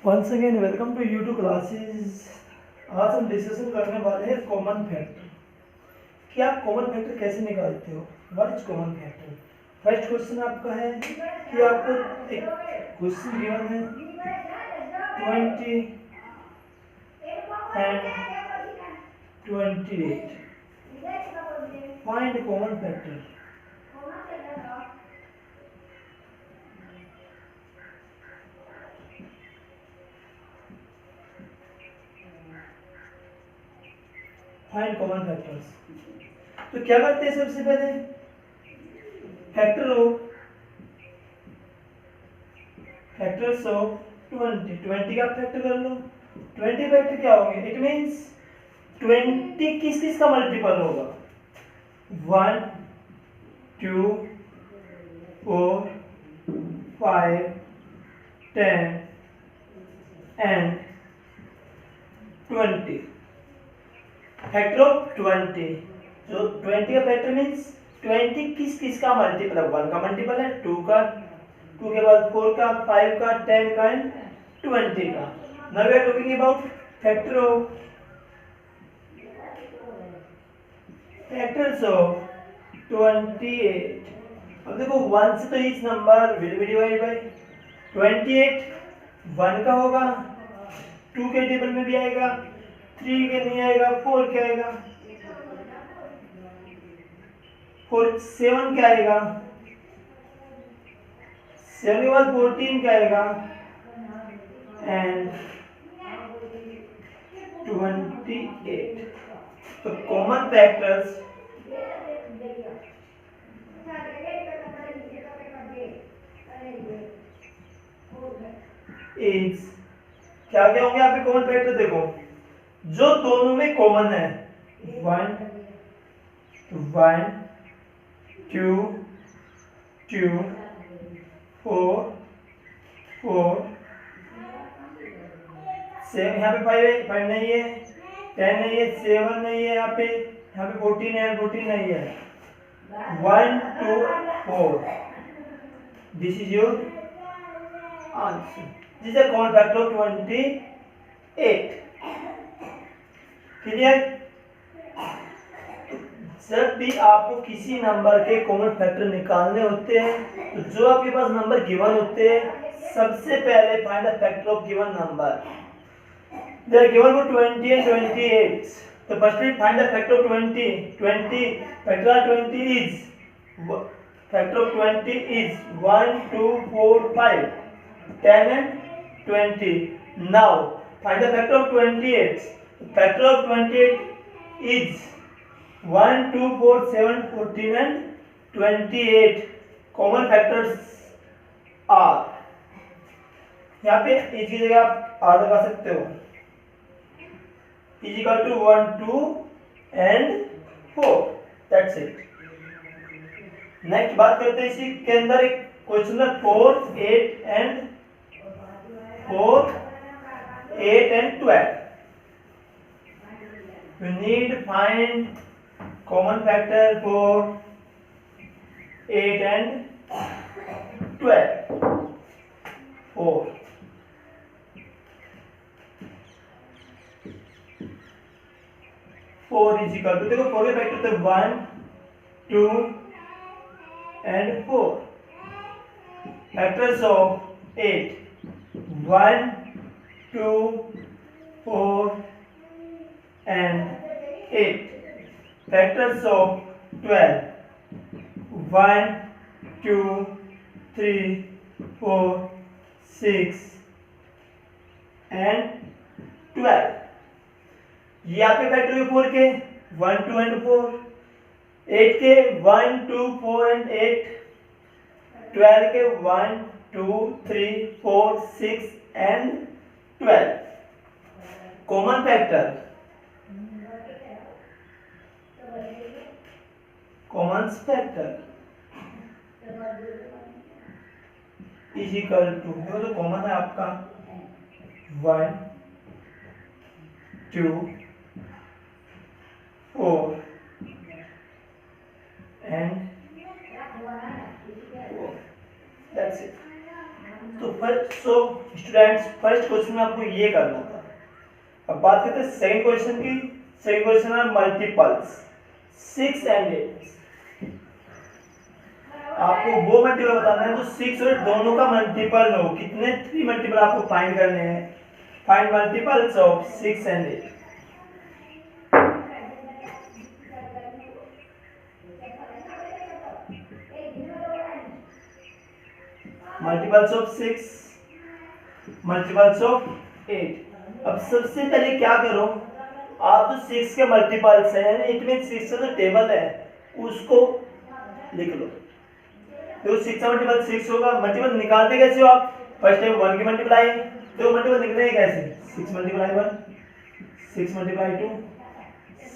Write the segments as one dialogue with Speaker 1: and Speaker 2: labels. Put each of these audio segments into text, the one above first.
Speaker 1: Once again welcome to YouTube classes. आज हम discussion करने वाले हैं कॉमन फैक्टर कि आप कॉमन फैक्टर कैसे निकालते हो। What is common factor. First question आपका है कि आपको एक क्वेश्चन गिवन है 20 and 28, find common factor. Find common factors. तो क्या करते हैं सबसे पहले फैक्टर्स ऑफ 20 का फैक्टर कर लो। 20 फैक्टर क्या होंगे, इट मींस 20 किस किस का मल्टीपल होगा, 1 2 4 5 10 एंड 20। फैक्टर ऑफ 20, जो 20 का फैक्टर मींस 20 किस किस का मल्टीपल है, 1 का मल्टीपल है, 2 का, 2 के बाद 4 का, 5 का, 10 का एंड 20 का। Now we are talking about factors of 28। अब देखो 1 से तो each number will be divide by 28। 1 का होगा, 2 के टेबल में भी आएगा, 3 के नहीं आएगा, 4 के आएगा, 7 के आएगा, 7 के बाद 14 के आएगा एंड 28। तो कॉमन फैक्टर्स इज क्या क्या होंगे आपके कॉमन फैक्टर। देखो जो दोनों में कॉमन है, 1 1 2 2 4 4 7, यहाँ पे 5 है, 5 नहीं है, 10 नहीं है, 7 नहीं है, यहाँ पे 14 है, 14 नहीं है, 1 2 4। This is your answer. This is common factor of 28। Clear. जब भी आपको किसी नंबर के कॉमन फैक्टर निकालने होते हैं तो जो आपके पास नंबर गिवन होते हैं सबसे पहले find the factor of given number. They are given for 20 and 28, so firstly find the factor of 20 factor of 20 is factor of 20 is 1 2 4 5 10 and 20. Now find the factor of 28. Factor of 28 is 1 2 4 7 14 and 28. Common factors are, यहाँ पे इस की जगह आप are लगा सकते हो, is equal to 1 2 and 4। That's it. Next बात करते हैं इसी के अंदर एक क्वेश्चन है 4 8 and 12। You need find common factor for 8 and 12. 4 is equal to, देखो 4 के फैक्टर थे 1 2 and 4। Factors of 8 1 2 4 and 8। Factors of 12 1 2 3 4 6 and 12। ये आपके फैक्टर हुए 4 के 1 2 and 4, 8 के 1 2 4 and 8, 12 के 1 2 3 4 6 and 12। Common factor common factor is equal to, देखो जो कॉमन है आपका 1 2 4 and 4। That's it. तो स्टूडेंट्स फर्स्ट क्वेश्चन में आपको ये करना था। अब बात करते हैं सेकंड क्वेश्चन की। सेकंड क्वेश्चन है मल्टीपल्स 6 एंड 8। आपको वो मल्टीपल बताना है तो 6 और 8 दोनों का मल्टीपल हो। कितने 3 मल्टीपल आपको फाइंड करने हैं। Find multiples of 6 and 8। Multiples of 6, multiples of 8। अब सबसे पहले क्या करो, आप जो 6 के मल्टीपल्स हैं, इट मीन 6 का जो टेबल है उसको लिख लो। तो 6 का मल्टीपल 6 होगा। मल्टीपल निकालते कैसे हो आप, फर्स्ट टाइम 1 की मल्टीप्लाई, तो मल्टीपल निकलेंगे कैसे, 6 multiply 1, 6 multiply 2,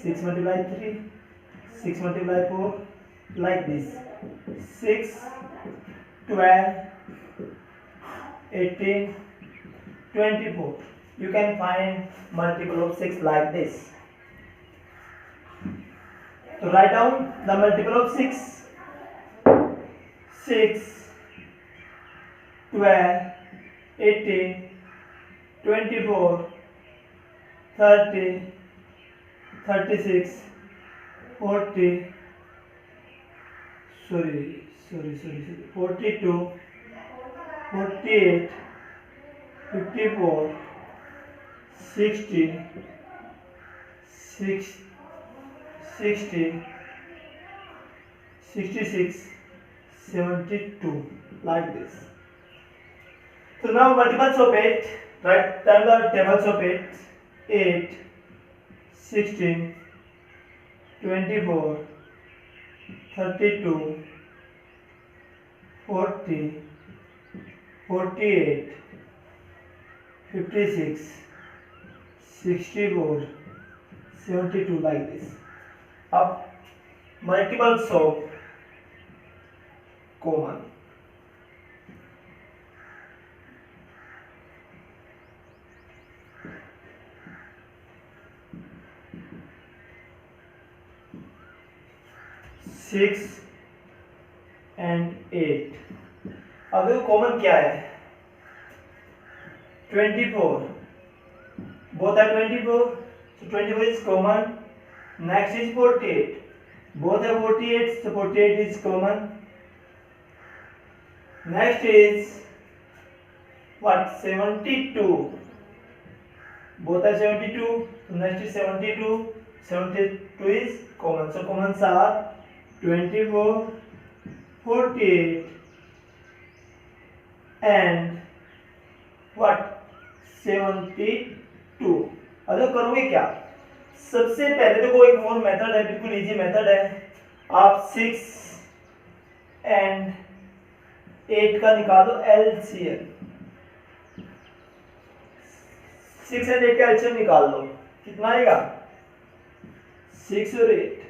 Speaker 1: 6 multiply 3, 6 multiply 4, like this. 6, 12, 18, 24. You can find multiple of 6 like this. So write down the multiple of 6. 6, 12, 18, 24, 30, 36, 40, 42, 48, 54, 60, 66, 72, like this. So now multiples of 8, write down the tables of 8. 8, 16, 24, 32, 40, 48, 56, 64, 72, like this. अब multiples of common. Six and 8. अब देखो common क्या है, 24, both are 24, so 24 is common. Next is 48, both are 48, so 48 is common. Next is what, 72, both are 72, so next is 72, 72 is common. So commons are 24, 48 and what, 72. अब करोगे क्या, सबसे पहले तो कोई एक और मेथड है, बिल्कुल इजी मेथड है। आप 6 एंड 8 का निकालो एलसीएम। 6 एंड 8 का एलसीएम निकाल लो, कितना आएगा, 6 और 8।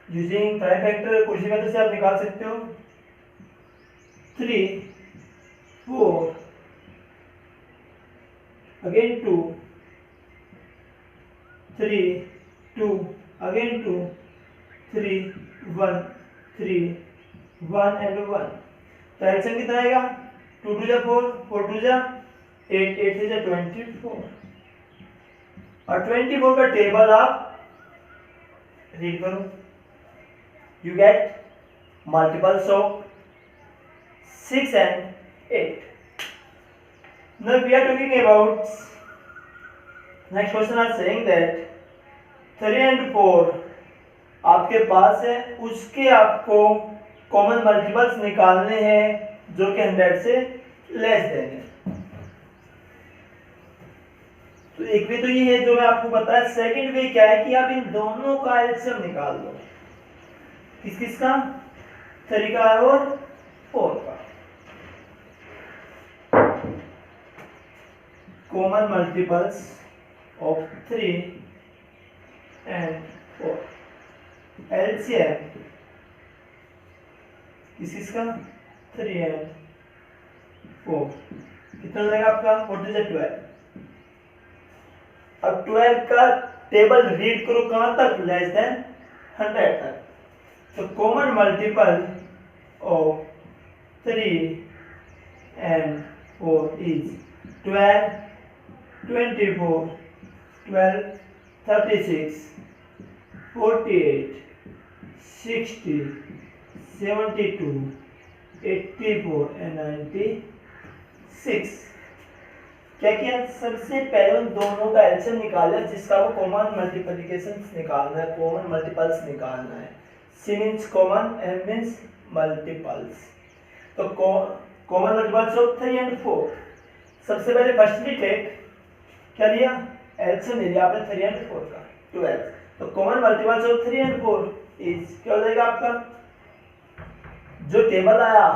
Speaker 1: यूजिंग ट्राइफैक्टर कुर्सी मेथड से आप निकाल सकते हो। 3, 4, again 2, 3, 2, again 2, 3, 1, 3, 1 and 1। तो एलसीएम कितना आएगा, 2 2 जा 4, 4 2 जा 8, 8 से जा 24। और 24 का टेबल आप रीड करो, you get multiples of 6 and 8. Now we are talking about next question are saying that 3 and 4 आपके पास है, उसके आपको कॉमन मल्टीपल्स निकालने हैं जो कि 100 से लेस देन है। तो एक वे तो ये है जो मैं आपको बताया। सेकंड वे क्या है कि आप इन दोनों का एलसीएम निकाल दो। किस किस का, 3 का और 4 का। Common multiples of 3 and 4, LCM किस किस का, 3 एंड 4, कितना लगेगा आपका, 4 से 12। अब 12 का टेबल रीड करो कहां तक, लेस देन 100 तक। तो common multiple of 3 and 4 is 12, 24, 12, 36, 48, 60, 72, 84 and 96। क्या किया, सबसे पहले उन दोनों का एलसीएम निकाला जिसका वो कॉमन मल्टीप्लिकेशन निकालना है, कॉमन मल्टीपल्स निकालना है। C means common, M means multiples. तो कॉमन मल्टीपल्स ऑफ 3 and 4। सबसे पहले फर्स्टली टेक क्या लिया, एलसीएम ले लिया आपने 3 and 4 का 12। तो common multiples of 3 and 4 is क्या हो जाएगा आपका, जो टेबल आया,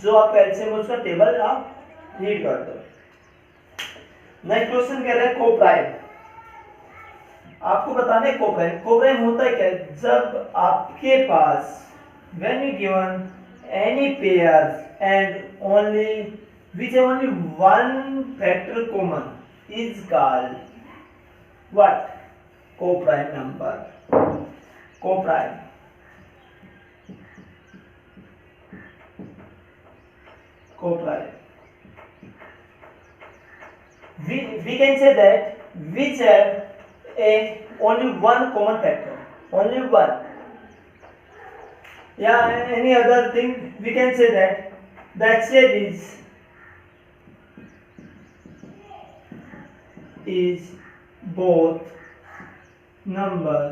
Speaker 1: जो आपका एलसीएम उसका टेबल आप रीड कर दो। नेक्स्ट क्वेश्चन कह रहे हैं कोप्राइम। आपको बताना है कोप्राइम। कोप्राइम होता है क्या, जब आपके पास when you given any pairs and only which have only one factor common is called what, coprime number. Coprime coprime we can say that which have a only one common factor, only one, yeah, any other thing we can say that the HCF is both number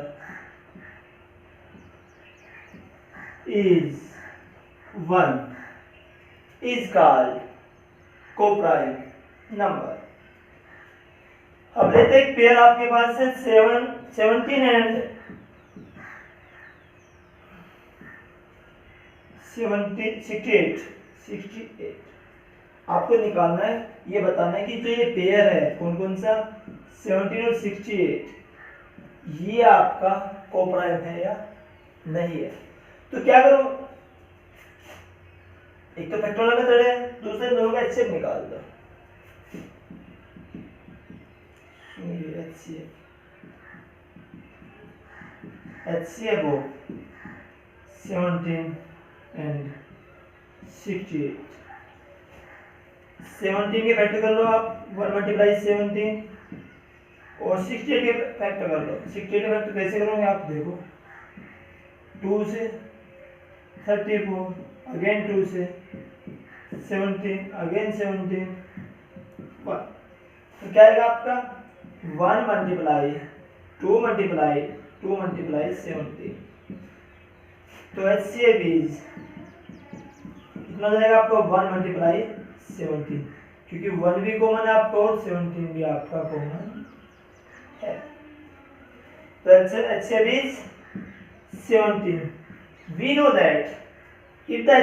Speaker 1: is one is called coprime number। अब लेते एक pair आपके पास है 17 and 68। आपको निकालना है, ये बताना है कि जो ये पेयर है कौन कौन सा 17 और 68, ये आपका कोप्राइम है या नहीं है। तो क्या करो, एक तो फैक्टोरियल मेथड है, दूसरे दोनों का एचसीएफ निकाल दो। HCF of 17 and 68। 17 के फैक्टर कर लो आप, 1 मल्टीप्लाई 17, और 68 के फैक्टर कर लो। 68 के फैक्टर कैसे करोगे आप देखो, 2 से 34, अगेन 2 से 17, अगेन 17, 1। तो क्या आएगा आपका 1 मल्टीप्लाई 2 मल्टीप्लाई 2 मल्टीप्लाई 17। तो HCF इज कितना जाएगा आपको 1 मल्टीप्लाई 17, क्योंकि 1 भी कॉमन है आपका और 17 भी आपका कॉमन है। तो HCF is 17। We know that if the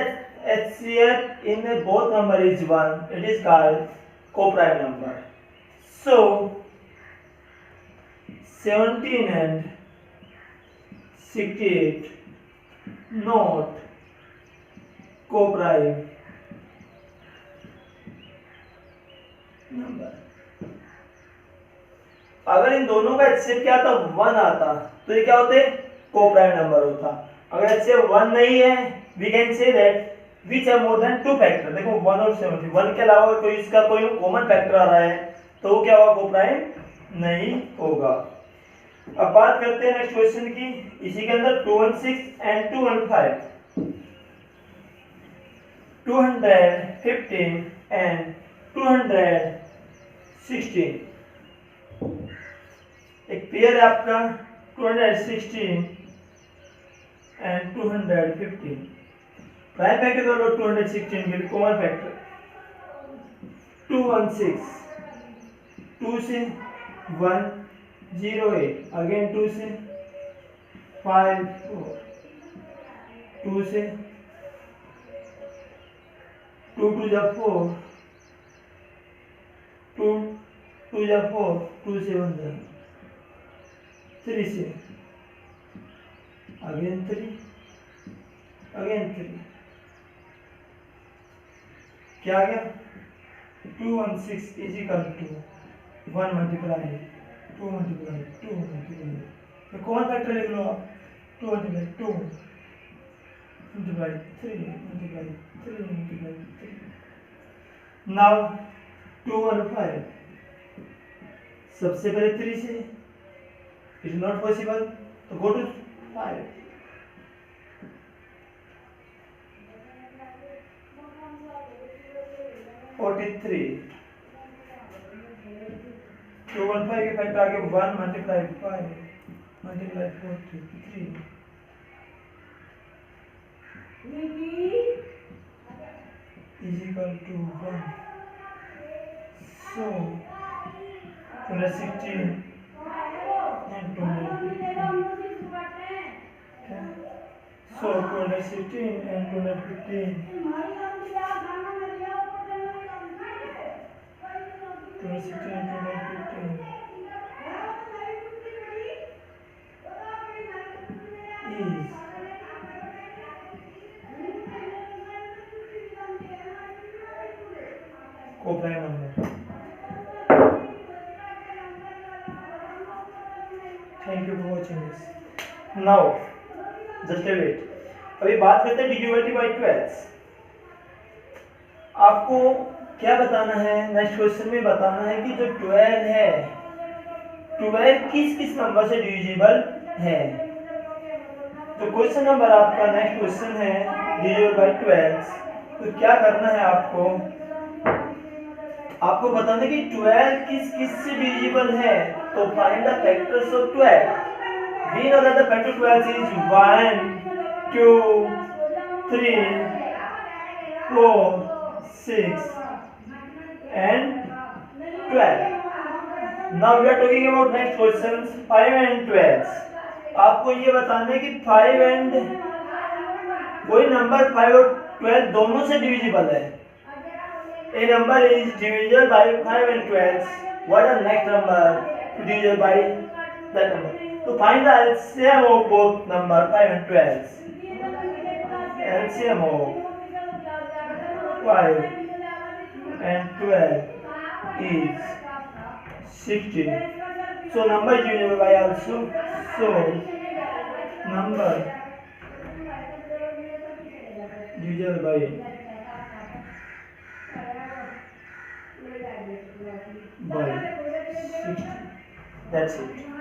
Speaker 1: HCF in both number is 1, it is called coprime number. So 17 and 68 not coprime number। अगर इन दोनों का HCF क्या आता 1 आता तो ये क्या होते कोप्राइम नंबर होता। अगर HCF 1 नहीं है, we can say that which have more than 2 factor. देखो 1 और 17, 1 के अलावा कोई इसका कोई कॉमन फैक्टर आ रहा है तो वो क्या होगा, कोप्राइम नहीं होगा। अब बात करते हैं नेक्स्ट क्वेश्चन की। इसी के अंदर 216 एंड 215, 215 एंड 216 एक पेयर है आपका 216 एंड 215। प्राइम फैक्टर कर लो 216 के लिए, कॉमन फैक्टर 216, 2 से 108, अगेन 2 से 5 4, 2 से 2 2 जा 4, 2 2 जा 4, 2 से 1 जा 3 से, अगेन 3, अगेन 3, क्या आ गया 216 is equal to 1 multiply 2 multiply 2 multiply, तो कौन फैक्टर लिख लो आप 2 multiply 2 multiply 3 multiply 3 multiply 3, now 2 और 5 सबसे पहले 3 से इट नॉट पॉसिबल, तो गो टू 5। 43 2 और 5 के फैक्टर आगे 1 multiply 5 multiply 43 is equal to 1. So 216 and 215. So 216 and 215. 216 and 215 is co-prime number. Thank you for watching this. Now, just a wait. अभी बात करते हैं डिविजिबिलिटी बाय 12। आपको क्या बताना है, नेक्स्ट क्वेश्चन में बताना है कि जो 12 है 12 किस किस नंबर से डिविजिबल है। तो क्वेश्चन नंबर आपका नेक्स्ट क्वेश्चन है डिविजिबल बाय 12। तो क्या करना है आपको बताना कि 12 किस किस से डिविजिबल है। तो find the factors of 12। We know that the factor of 12 is 1 2 3 4 6 and 12. Now we are talking about next questions 5 and 12. आपको ये बताना है कि 5 and कोई नंबर 5 और 12 दोनों से डिविजिबल है। A number is divisible by 5 and 12. What are next number divisible by that number? To find the LCM of both number 5 and 12. LCM of 5 and 12 is 60. So number is divisible by also. So number divisible by 60. That's it.